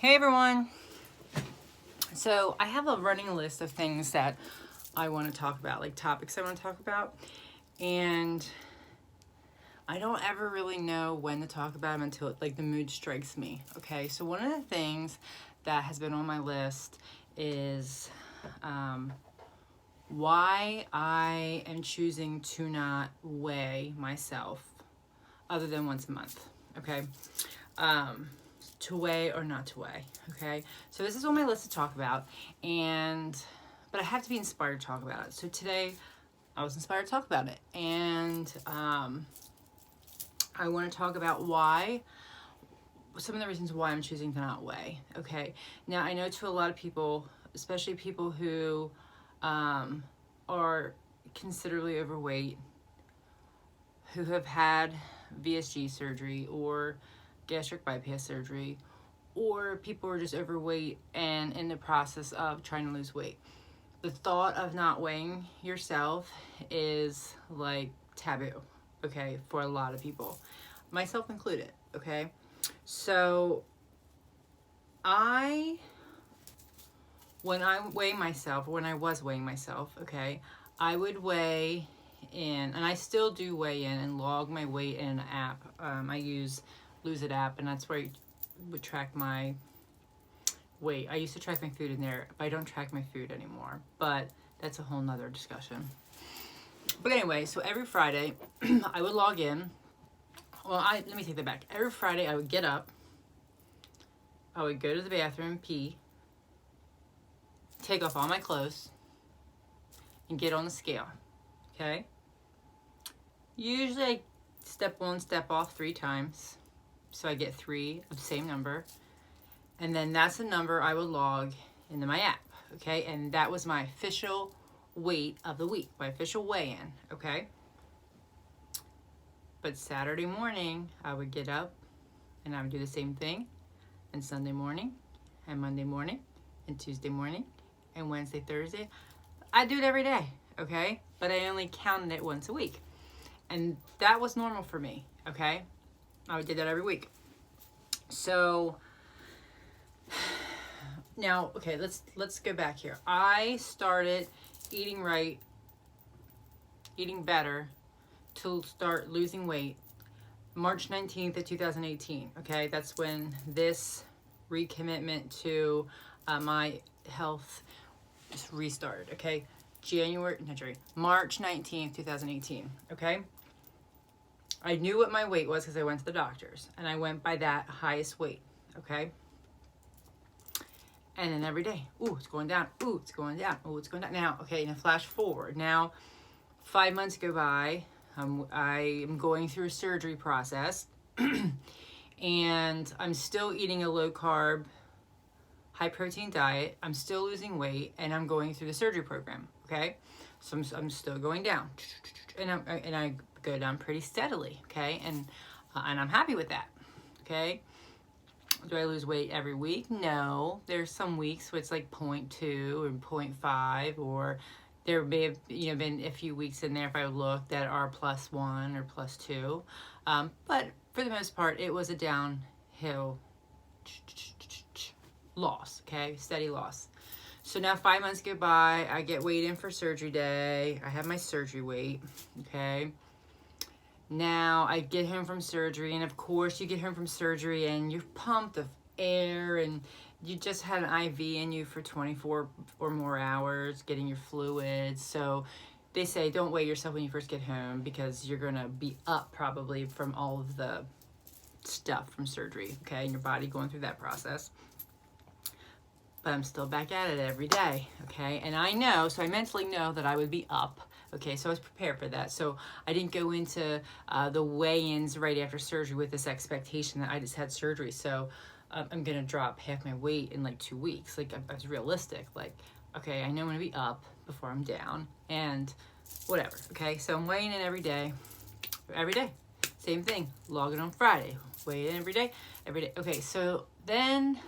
Hey everyone. So I have a running list of things that I want to talk about, like topics I want to talk about. And I don't ever really know when to talk about them until the mood strikes me. Okay, so one of the things that has been on my list is why I am choosing to not weigh myself other than once a month. Okay. To weigh or not to weigh. Okay, so this is on my list to talk about, but I have to be inspired to talk about it. So today I was inspired to talk about it, and I want to talk about some of the reasons why I'm choosing to not weigh. Okay, now I know to a lot of people, especially people who are considerably overweight, who have had VSG surgery or gastric bypass surgery, or people are just overweight and in the process of trying to lose weight. The thought of not weighing yourself is like taboo, okay, for a lot of people, myself included. Okay, so when I was weighing myself, okay, I would weigh in, and I still do weigh in and log my weight in an app. I use Lose It app, and that's where I would track my weight. I used to track my food in there, but I don't track my food anymore. But that's a whole nother discussion. But anyway, so every Friday, I would log in. Well, let me take that back. Every Friday, I would get up. I would go to the bathroom, pee, take off all my clothes, and get on the scale. Okay? Usually, I step on, step off 3 times. So I get 3 of the same number. And then that's the number I would log into my app. Okay? And that was my official weight of the week, my official weigh-in. Okay? But Saturday morning, I would get up and I would do the same thing. And Sunday morning, and Monday morning, and Tuesday morning, and Wednesday, Thursday. I do it every day. Okay? But I only counted it once a week. And that was normal for me. Okay? I would do that every week. So now, okay, let's go back here. I started eating right, eating better, to start losing weight March 19th of 2018. Okay, that's when this recommitment to my health restarted. Okay, March 19th, 2018. Okay. I knew what my weight was because I went to the doctors, and I went by that highest weight, okay? And then every day, ooh, it's going down, ooh, it's going down, ooh, it's going down. Now, okay, now flash forward. Now, 5 months go by. I am going through a surgery process, and I'm still eating a low-carb, high-protein diet. I'm still losing weight, and I'm going through the surgery program, okay? So I'm still going down, and I go down pretty steadily, okay, and I'm happy with that, okay. Do I lose weight every week? No. There's some weeks where it's like 0.2 or 0.5, or there may have been a few weeks in there, if I look, that are +1 or +2, but for the most part, it was a downhill loss, okay, steady loss. So now 5 months go by, I get weighed in for surgery day. I have my surgery weight, okay. Now I get home from surgery, and of course you get home from surgery and you're pumped of air, and you just had an IV in you for 24 or more hours getting your fluids. So they say don't weigh yourself when you first get home because you're gonna be up probably from all of the stuff from surgery, okay, and your body going through that process. But I'm still back at it every day, okay? And I mentally know that I would be up, okay? So I was prepared for that. So I didn't go into the weigh-ins right after surgery with this expectation that I just had surgery, so I'm gonna drop half my weight in like 2 weeks. Like, I was realistic. Like, okay, I know I'm gonna be up before I'm down, and whatever, okay? So I'm weighing in every day. Same thing, log it on Friday, weigh in every day. Okay, so then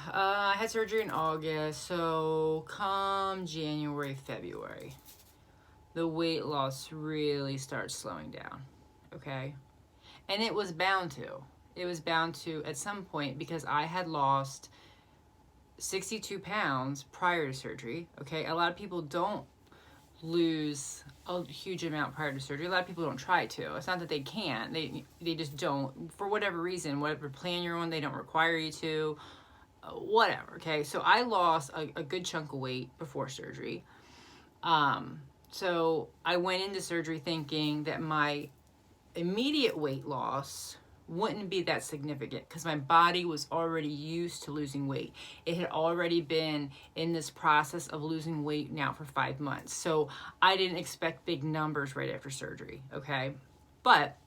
I had surgery in August, so come January, February, the weight loss really starts slowing down, okay? And it was bound to. It was bound to at some point, because I had lost 62 pounds prior to surgery. Okay, a lot of people don't lose a huge amount prior to surgery. A lot of people don't try to. It's not that they can't. They just don't, for whatever reason, whatever plan you're on, they don't require you to. Whatever. Okay, so I lost a good chunk of weight before surgery. So I went into surgery thinking that my immediate weight loss wouldn't be that significant because my body was already used to losing weight. It had already been in this process of losing weight now for 5 months. So I didn't expect big numbers right after surgery, okay? But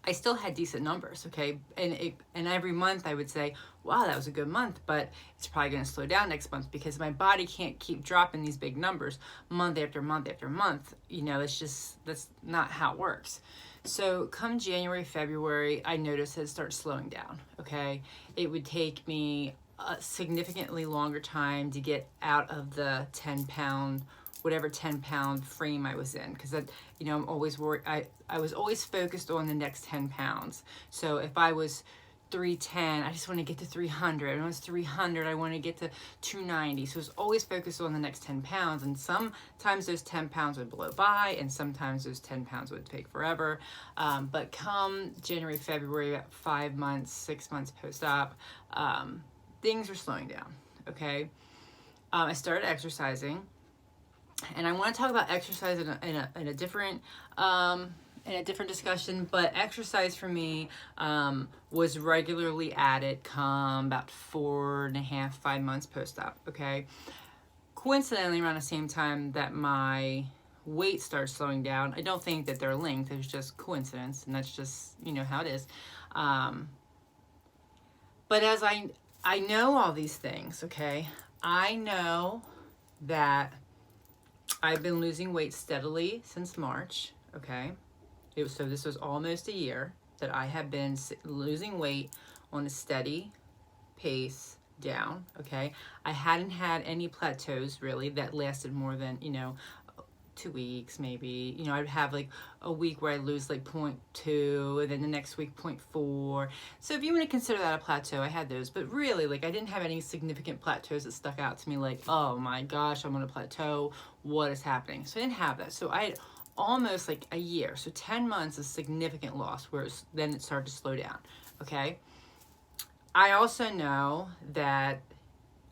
I still had decent numbers, okay? And every month I would say, wow, that was a good month, but it's probably going to slow down next month because my body can't keep dropping these big numbers month after month after month. You know, that's not how it works. So come January, February, I noticed it starts slowing down, okay? It would take me a significantly longer time to get out of the 10-pound, whatever 10-pound frame I was in, because I'm always worried. I was always focused on the next 10 pounds. So if I was 310, I just want to get to 300. When I was 300, I want to get to 290. So I was always focused on the next 10 pounds. And sometimes those 10 pounds would blow by, and sometimes those 10 pounds would take forever. But come January, February, about 5 months, 6 months post-op, things were slowing down, okay? I started exercising. And I want to talk about exercise in a different discussion, but exercise for me was regularly added come about 4.5, 5 months post-op, okay? Coincidentally, around the same time that my weight starts slowing down. I don't think that they're linked. It's just coincidence, and that's just, how it is. But as I know all these things, okay? I know that I've been losing weight steadily since March, okay? So this was almost a year that I have been losing weight on a steady pace down, okay? I hadn't had any plateaus, really, that lasted more than, 2 weeks, maybe. I'd have, like, a week where I lose, like, 0.2, and then the next week, 0.4. So if you want to consider that a plateau, I had those. But really, like, I didn't have any significant plateaus that stuck out to me, like, oh, my gosh, I'm on a plateau. What is happening? So I didn't have that. So I had almost, like, a year. So 10 months of significant loss, whereas then it started to slow down, okay? I also know that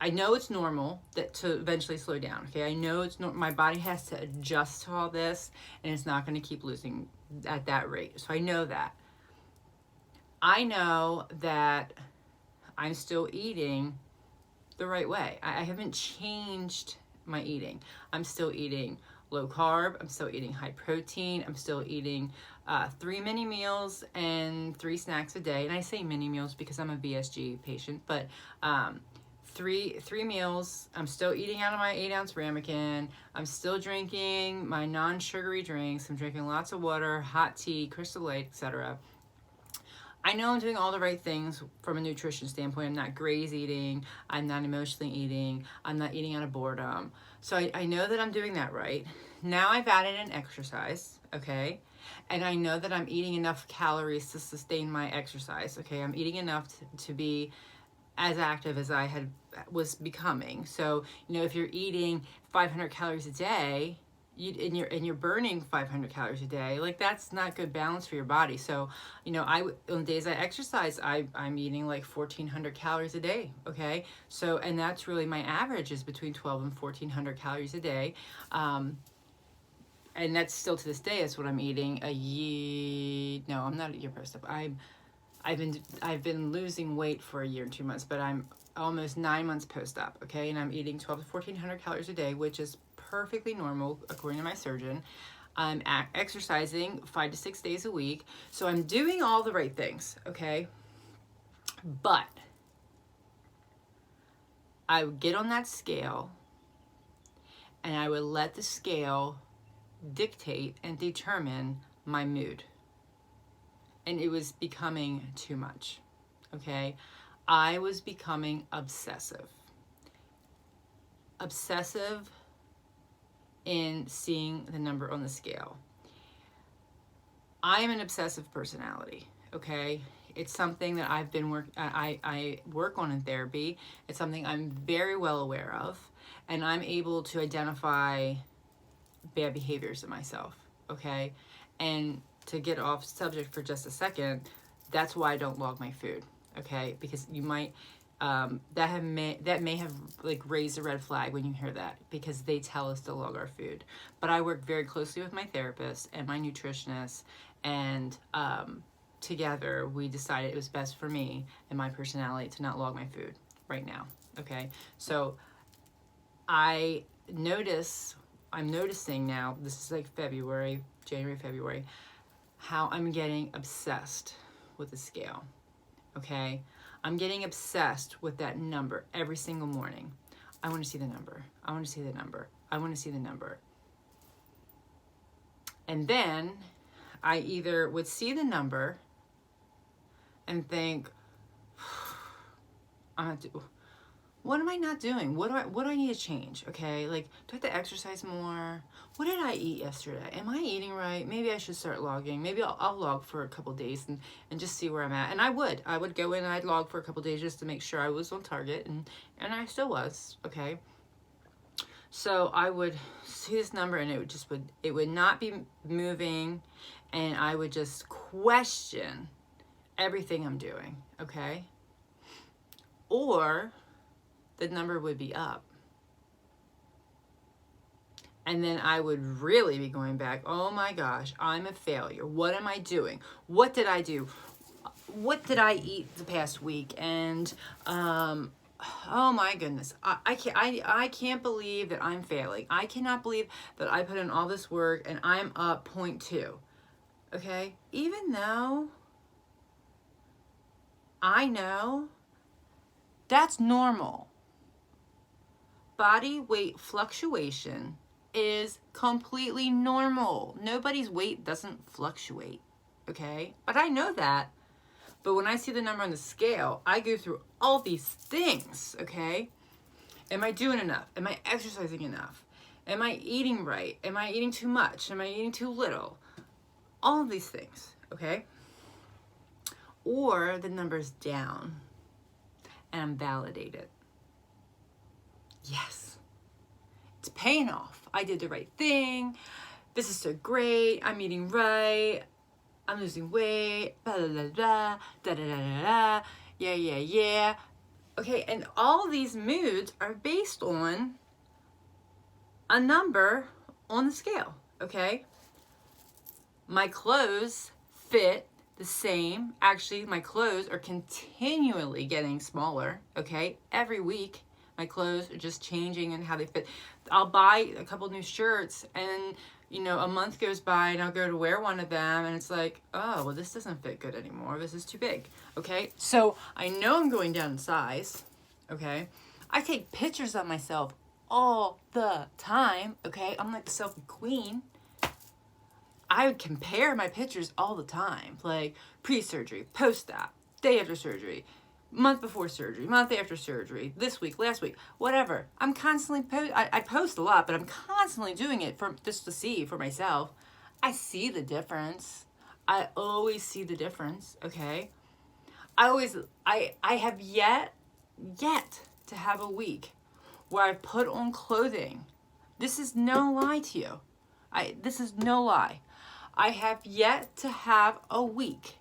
it's normal to eventually slow down, okay? I know my body has to adjust to all this, and it's not going to keep losing at that rate. So I know that. I know that I'm still eating the right way. I haven't changed my eating. I'm still eating low carb. I'm still eating high protein. I'm still eating 3 mini meals and 3 snacks a day. And I say mini meals because I'm a VSG patient, but three meals. I'm still eating out of my 8-ounce ramekin. I'm still drinking my non-sugary drinks. I'm drinking lots of water, hot tea, Crystal Light, etc. I know I'm doing all the right things from a nutrition standpoint. I'm not graze eating. I'm not emotionally eating. I'm not eating out of boredom. So I know that I'm doing that right. Now I've added in exercise, okay? And I know that I'm eating enough calories to sustain my exercise, okay? I'm eating enough to be as active as I was becoming. So, if you're eating 500 calories a day, and you're burning 500 calories a day, like, that's not good balance for your body. So, on days I exercise, I'm eating like 1,400 calories a day, okay? So, and that's really my average, is between 1,200 and 1,400 calories a day. And that's still, to this day, is what I'm eating no, I'm not a year post-op. I've been losing weight for a year and 2 months, but I'm almost 9 months post-op, okay? And I'm eating 1,200 to 1,400 calories a day, which is perfectly normal according to my surgeon. I'm exercising 5 to 6 days a week. So I'm doing all the right things, okay? But I would get on that scale, and I would let the scale dictate and determine my mood. And it was becoming too much, okay? I was becoming obsessive. Obsessive in seeing the number on the scale. I am an obsessive personality, okay? It's something that I work on in therapy. It's something I'm very well aware of, and I'm able to identify bad behaviors in myself, okay? And to get off subject for just a second, that's why I don't log my food, okay? Because you might that may have like raised a red flag when you hear that, because they tell us to log our food. But I work very closely with my therapist and my nutritionist, and together we decided it was best for me and my personality to not log my food right now, okay? So I'm noticing now, this is like January, February, how I'm getting obsessed with the scale, okay? I'm getting obsessed with that number every single morning. I want to see the number. I want to see the number. I want to see the number. And then I either would see the number and think, what am I not doing? What do I need to change? Okay, like, do I have to exercise more? What did I eat yesterday? Am I eating right? Maybe I should start logging. Maybe I'll log for a couple days and just see where I'm at. And I would go in and I'd log for a couple days just to make sure I was on target, and I still was, okay? So I would see this number and it would not be moving, and I would just question everything I'm doing, okay? Or the number would be up. And then I would really be going back, oh my gosh, I'm a failure. What am I doing? What did I do? What did I eat the past week? And oh my goodness, I can't believe that I'm failing. I cannot believe that I put in all this work and I'm up 0.2. Okay? Even though I know that's normal. Body weight fluctuation is completely normal. Nobody's weight doesn't fluctuate, okay? But I know that. But when I see the number on the scale, I go through all these things, okay? Am I doing enough? Am I exercising enough? Am I eating right? Am I eating too much? Am I eating too little? All of these things, okay? Or the number's down and I'm validated. Yes, it's paying off. I did the right thing. This is so great. I'm eating right. I'm losing weight. Blah, blah, blah, blah, da, da, da, da, da. Yeah, yeah, yeah. Okay, and all these moods are based on a number on the scale, okay? My clothes fit the same. Actually, my clothes are continually getting smaller, okay? Every week. My clothes are just changing and how they fit. I'll buy a couple new shirts and, a month goes by and I'll go to wear one of them and it's like, oh, well, this doesn't fit good anymore. This is too big, okay? So I know I'm going down in size, okay? I take pictures of myself all the time, okay? I'm like the selfie queen. I would compare my pictures all the time, like pre-surgery, post-op, day after surgery, month before surgery, month after surgery, this week, last week, whatever. I'm constantly I post a lot, but I'm constantly doing it for just to see for myself. I see the difference. I always see the difference, okay? I have yet to have a week where I put on clothing. This is no lie to you. This is no lie. I have yet to have a week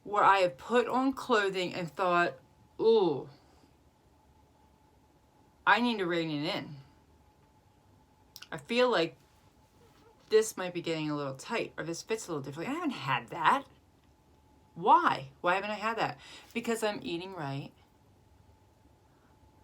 where I have put on clothing and thought, ooh, I need to rein it in. I feel like this might be getting a little tight, or this fits a little differently. I haven't had that. Why? Why haven't I had that? Because I'm eating right.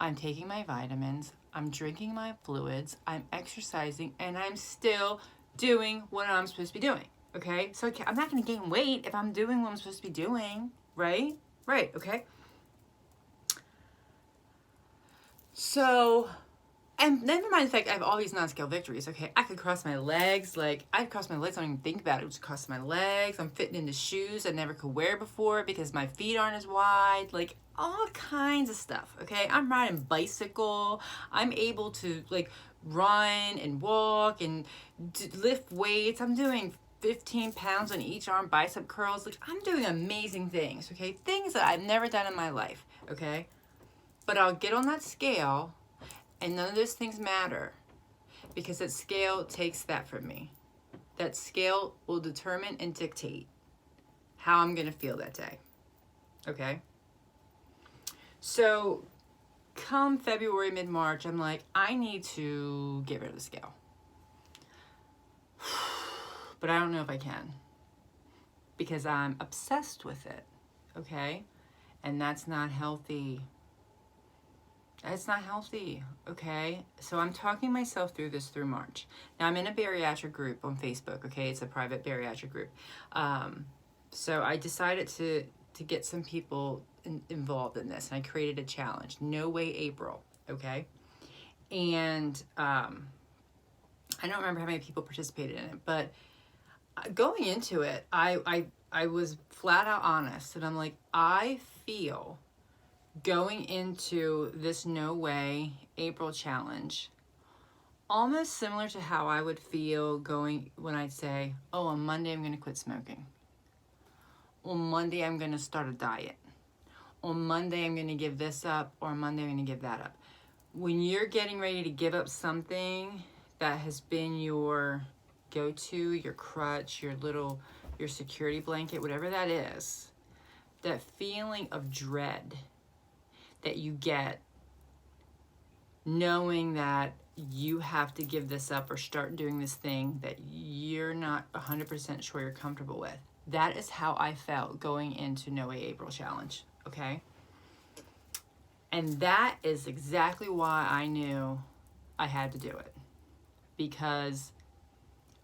I'm taking my vitamins. I'm drinking my fluids. I'm exercising, and I'm still doing what I'm supposed to be doing. Okay, so I'm not going to gain weight if I'm doing what I'm supposed to be doing, right? Right, okay? So, and never mind the fact I have all these non-scale victories, okay? I could cross my legs, I'd cross my legs, I don't even think about it, just cross my legs. I'm fitting into shoes I never could wear before because my feet aren't as wide, all kinds of stuff, okay? I'm riding bicycle, I'm able to, run and walk and lift weights. I'm doing 15 pounds on each arm, bicep curls. Like, I'm doing amazing things, okay? Things that I've never done in my life, okay? But I'll get on that scale, and none of those things matter because that scale takes that from me. That scale will determine and dictate how I'm going to feel that day, okay? So come February, mid-March, I'm like, I need to get rid of the scale. But I don't know if I can because I'm obsessed with it, okay? And that's not healthy. It's not healthy, okay? So I'm talking myself through this through March. Now, I'm in a bariatric group on Facebook, okay? It's a private bariatric group. So I decided to get some people involved in this, and I created a challenge, No Way April, okay? And I don't remember how many people participated in it, but going into it, I was flat out honest, and I'm like, I feel going into this No Way April challenge almost similar to how I would feel going when I'd say, oh, on Monday I'm going to quit smoking. On Monday I'm going to start a diet. On Monday I'm going to give this up, or on Monday I'm going to give that up. When you're getting ready to give up something that has been your go-to, your crutch, your security blanket, whatever that is, that feeling of dread that you get knowing that you have to give this up or start doing this thing that you're not 100% sure you're comfortable with. That is how I felt going into No Way April Challenge, okay? And that is exactly why I knew I had to do it. Because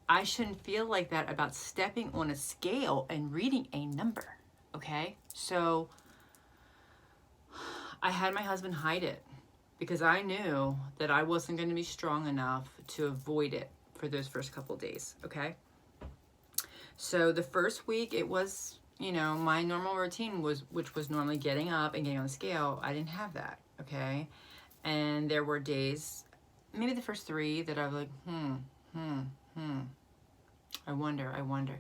I shouldn't feel like that about stepping on a scale and reading a number, okay? So I had my husband hide it because I knew that I wasn't going to be strong enough to avoid it for those first couple of days, okay? So the first week, it was, my normal routine which was normally getting up and getting on the scale. I didn't have that, okay? And there were days, maybe the first 3, that I was like, I wonder.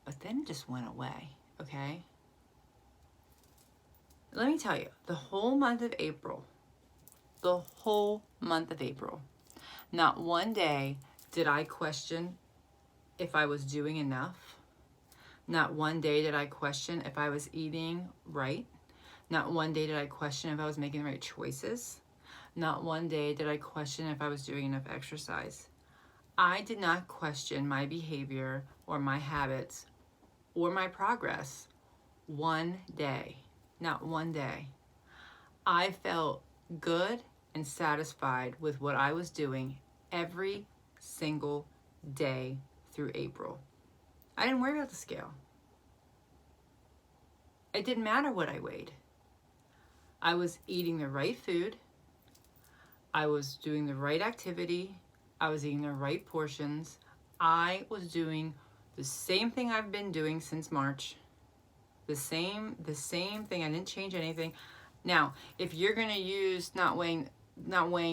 But then it just went away, okay? Let me tell you, the whole month of April, not one day did I question if I was doing enough. Not one day did I question if I was eating right. Not one day did I question if I was making the right choices. Not one day did I question if I was doing enough exercise. I did not question my behavior or my habits or my progress one day. Not one day. I felt good and satisfied with what I was doing every single day through April. I didn't worry about the scale. It didn't matter what I weighed. I was eating the right food. I was doing the right activity. I was eating the right portions. I was doing the same thing I've been doing since March. The same thing. I didn't change anything. Now, if you're going to use not weighing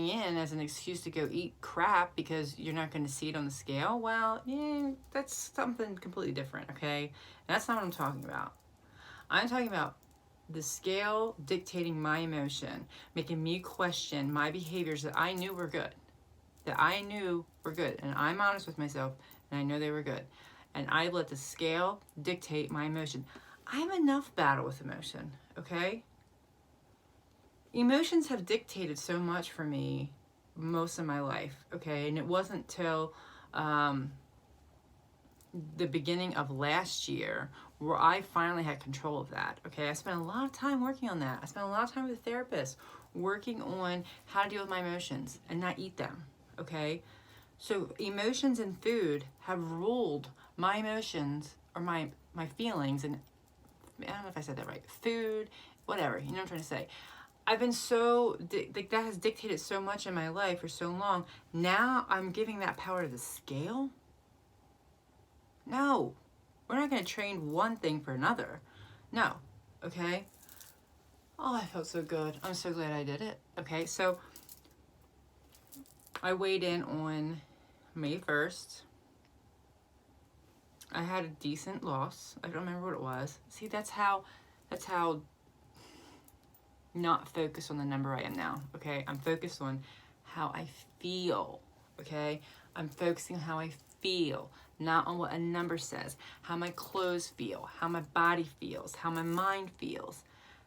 in as an excuse to go eat crap because you're not going to see it on the scale, well, yeah, that's something completely different, okay? And that's not what I'm talking about. I'm talking about the scale dictating my emotion, making me question my behaviors that I knew were good. And I'm honest with myself, and I know they were good. And I let the scale dictate my emotion. I have enough battle with emotion, okay? Emotions have dictated so much for me most of my life, okay? And it wasn't till the beginning of last year where I finally had control of that, okay? I spent a lot of time working on that. I spent a lot of time with a therapist working on how to deal with my emotions and not eat them, okay? So emotions and food have ruled my emotions or my feelings, and I don't know if I said that right. Food, whatever, you know what I'm trying to say. I've been that has dictated so much in my life for so long. Now I'm giving that power to the scale? No. We're not going to train one thing for another. No. Okay? Oh, I felt so good. I'm so glad I did it. Okay, so I weighed in on May 1st. I had a decent loss. I don't remember what it was. See, that's how not focused on the number I am now, okay? I'm focused on how I feel, okay? I'm focusing on how I feel, not on what a number says. How my clothes feel, how my body feels, how my mind feels,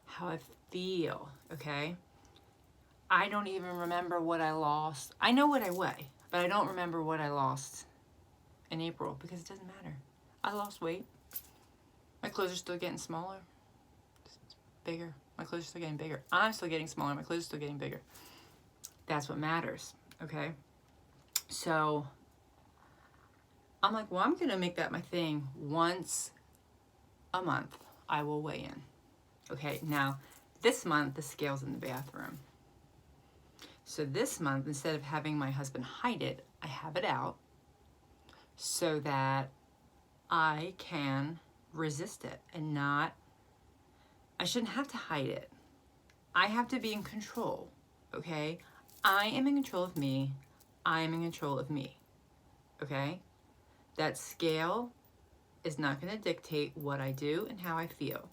how I feel, okay? I don't even remember what I lost. I know what I weigh, but I don't remember what I lost in April because it doesn't matter. I lost weight. My clothes are still getting smaller, bigger. My clothes are still getting bigger. I'm still getting smaller. My clothes are still getting bigger. That's what matters, okay? So I'm like, well, I'm going to make that my thing. Once a month, I will weigh in. Okay, now this month, the scale's in the bathroom. So this month, instead of having my husband hide it, I have it out so that I can resist it and not, I shouldn't have to hide it. I have to be in control, okay? I am in control of me. I am in control of me, okay? That scale is not going to dictate what I do and how I feel.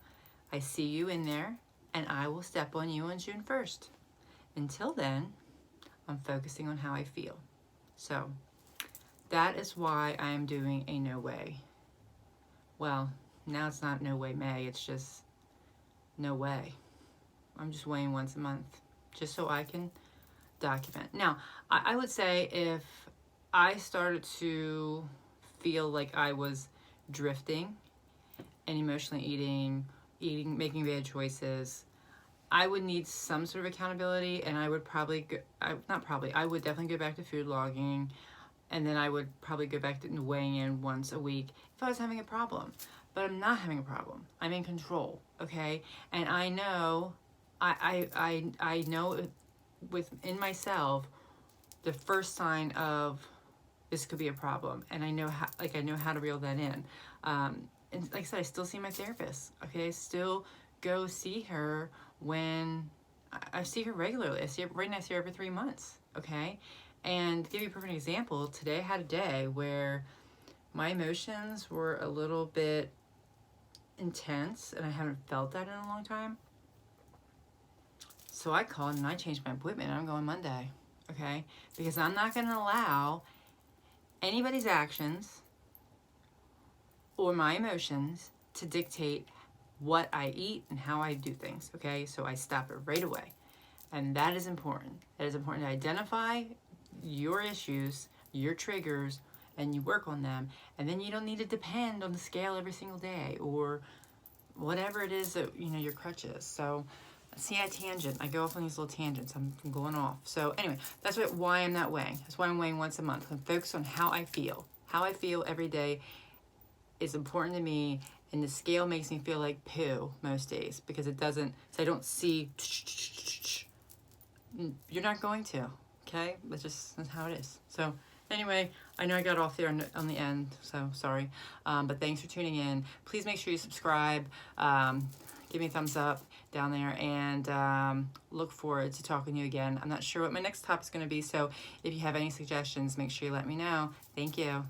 I see you in there, and I will step on you on June 1st. Until then, I'm focusing on how I feel. So that is why I am doing a no weigh. Well, now it's not no weigh May, it's just no weigh. I'm just weighing once a month, just so I can document. Now, I would say if I started to feel like I was drifting and emotionally eating, making bad choices, I would need some sort of accountability, and I would probably I would definitely go back to food logging, and then I would probably go back to weighing in once a week if I was having a problem. But I'm not having a problem. I'm in control, okay? And I know, I know within myself the first sign of this could be a problem, and I know how to reel that in. And like I said, I still see my therapist. Okay, I still go see her when I see her regularly. I see her right now. I see her every 3 months. Okay, and to give you a perfect example, today I had a day where my emotions were a little bit intense, and I haven't felt that in a long time. So I called and I changed my appointment. I'm going Monday. Okay, because I'm not going to allow anybody's actions or my emotions to dictate what I eat and how I do things, okay? So I stop it right away. And that is important. It is important to identify your issues, your triggers, and you work on them. And then you don't need to depend on the scale every single day or whatever it is that, your crutch is. So see, I tangent. I go off on these little tangents. I'm going off. So anyway, that's why I'm not weighing. That's why I'm weighing once a month. I'm focused on how I feel. How I feel every day is important to me, and the scale makes me feel like poo most days because it doesn't. So I don't see. You're not going to. Okay, that's how it is. So anyway, I know I got off there on the end, so sorry. But thanks for tuning in. Please make sure you subscribe. Give me a thumbs up down there, and look forward to talking to you again. I'm not sure what my next topic is going to be, so if you have any suggestions, make sure you let me know. Thank you.